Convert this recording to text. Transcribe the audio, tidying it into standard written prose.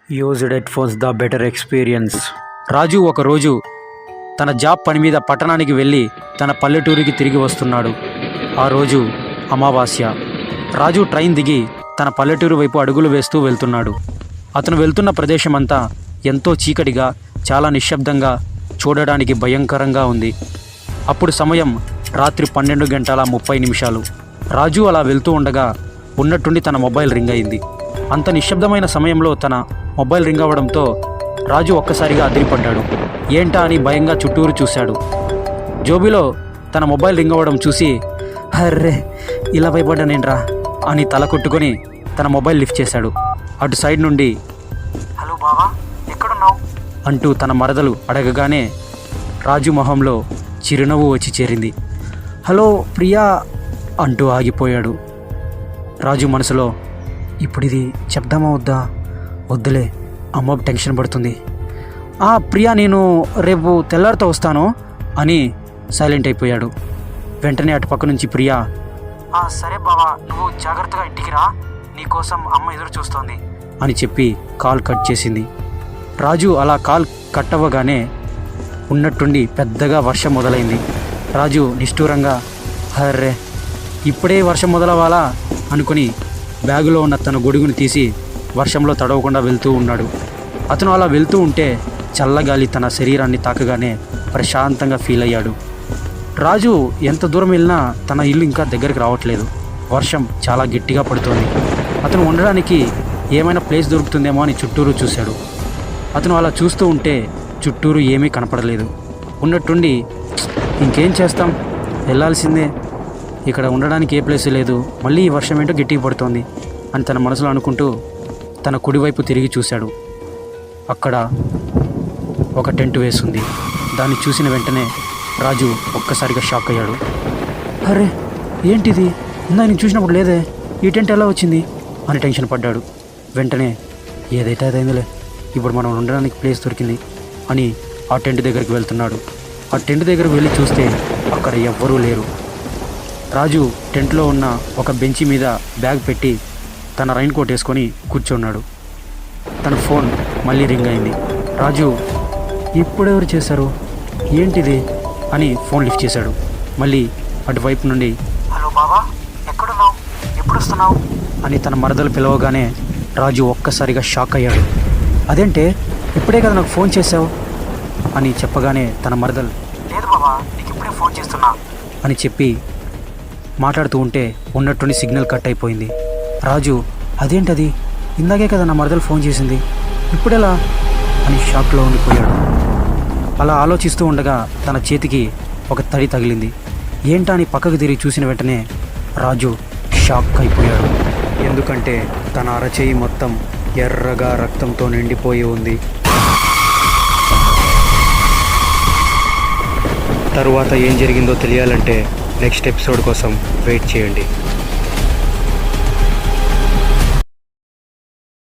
Used it for the better experience. Raju ఒకరోజు తన job పని మీద పట్టణానికి వెళ్ళి తన పల్లెటూరికి తిరిగి వస్తున్నాడు. ఆ రోజు అమావాస్య. రాజు ట్రైన్ దిగి తన పల్లెటూరు వైపు అడుగులు వేస్తూ వెళ్తున్నాడు. అతను వెళ్తున్న ప్రదేశమంతా ఎంతో చీకటిగా, చాలా నిశ్శబ్దంగా, చూడడానికి భయంకరంగా ఉంది. అప్పుడు సమయం రాత్రి 12:30. రాజు అలా వెళ్తూ ఉండగా ఉన్నట్టుండి తన మొబైల్ రింగ్ అయింది. అంత నిశ్శబ్దమైన సమయంలో తన మొబైల్ రింగ్ అవ్వడంతో రాజు ఒక్కసారిగా అదిరిపడ్డాడు. ఏంటా అని భయంగా చుట్టూరు చూశాడు. జోబీలో తన మొబైల్ రింగ్ అవ్వడం చూసి హర్రే ఇలా భయపడ్డానేంట్రా అని తల కొట్టుకొని తన మొబైల్ లిఫ్ట్ చేశాడు. అటు సైడ్ నుండి హలో బావా ఎక్కడున్నావు అంటూ తన మరదలు అడగగానే రాజు మొహంలో చిరునవ్వు వచ్చి చేరింది. హలో ప్రియా అంటూ ఆగిపోయాడు. రాజు మనసులో ఇప్పుడు ఇది చెప్దామా వద్దా, వద్దులే అమ్మ టెన్షన్ పడుతుంది. ప్రియా నేను రేపు తెల్లారితో వస్తాను అని సైలెంట్ అయిపోయాడు. వెంటనే అటు పక్క నుంచి ప్రియా సరే బావా నువ్వు జాగ్రత్తగా ఇంటికి రా, నీకోసం అమ్మ ఎదురు చూస్తోంది అని చెప్పి కాల్ కట్ చేసింది. రాజు అలా కాల్ కట్ అవ్వగానే ఉన్నట్టుండి పెద్దగా వర్షం మొదలైంది. రాజు నిష్ఠూరంగా హర్రే ఇప్పుడే వర్షం మొదలవ్వాలా అనుకుని బ్యాగులో ఉన్న తన గొడుగుని తీసి వర్షంలో తడవకుండా వెళ్తూ ఉన్నాడు. అతను అలా వెళ్తూ ఉంటే చల్లగాలి తన శరీరాన్ని తాకగానే ప్రశాంతంగా ఫీల్ అయ్యాడు. రాజు ఎంత దూరం వెళ్ళినా తన ఇల్లు ఇంకా దగ్గరికి రావట్లేదు. వర్షం చాలా గట్టిగా పడుతోంది. అతను ఉండడానికి ఏమైనా ప్లేస్ దొరుకుతుందేమో అని చుట్టూరు చూశాడు. అతను అలా చూస్తూ ఉంటే చుట్టూరు ఏమీ కనపడలేదు. ఉన్నట్టుండి ఇంకేం చేస్తాం, వెళ్ళాల్సిందే, ఇక్కడ ఉండడానికి ఏ ప్లేస్ లేదు, మళ్ళీ ఈ వర్షం ఏంటో గట్టిగా పడుతోంది అని తన మనసులో అనుకుంటూ తన కుడివైపు తిరిగి చూశాడు. అక్కడ ఒక టెంట్ వేసింది. దాన్ని చూసిన వెంటనే రాజు ఒక్కసారిగా షాక్ అయ్యాడు. అరే ఏంటిది, ఇందా నేను చూసినప్పుడు లేదే, ఈ టెంట్ ఎలా వచ్చింది అని టెన్షన్ పడ్డాడు. వెంటనే ఏదైతే అదైందిలే, ఇప్పుడు మనం ఉండడానికి ప్లేస్ దొరికింది అని ఆ టెంట్ దగ్గరికి వెళ్తున్నాడు. ఆ టెంట్ దగ్గరికి వెళ్ళి చూస్తే అక్కడ ఎవ్వరూ లేరు. రాజు టెంట్లో ఉన్న ఒక బెంచి మీద బ్యాగ్ పెట్టి తన రైన్ కోట్ వేసుకొని కూర్చున్నాడు. తన ఫోన్ మళ్ళీ రింగ్ అయింది. రాజు ఇప్పుడెవరు చేశారు, ఏంటిది అని ఫోన్ లిఫ్ట్ చేశాడు. మళ్ళీ అటువైపు నుండి హలో బావా ఎక్కడున్నావు, ఎప్పుడు వస్తున్నావు అని తన మరదలు పిలవగానే రాజు ఒక్కసారిగా షాక్ అయ్యాడు. అదేంటే ఇప్పుడే కదా నాకు ఫోన్ చేశావు అని చెప్పగానే తన మరదలు లేదు బావా నీకు ఇప్పుడే ఫోన్ చేస్తున్నా అని చెప్పి మాట్లాడుతూ ఉంటే ఉన్నట్టుండి సిగ్నల్ కట్ అయిపోయింది. రాజు అదేంటది, ఇందాకే కదా నా మరదలు ఫోన్ చేసింది, ఇప్పుడెలా అని షాక్లో ఉండిపోయాడు. అలా ఆలోచిస్తూ ఉండగా తన చేతికి ఒక తడి తగిలింది. ఏంటా అని పక్కకు తిరిగి చూసిన వెంటనే రాజు షాక్ అయిపోయాడు. ఎందుకంటే తన అరచేయి మొత్తం ఎర్రగా రక్తంతో నిండిపోయి ఉంది. తరువాత ఏం జరిగిందో తెలియాలంటే నెక్స్ట్ ఎపిసోడ్ కోసం వెయిట్ చేయండి.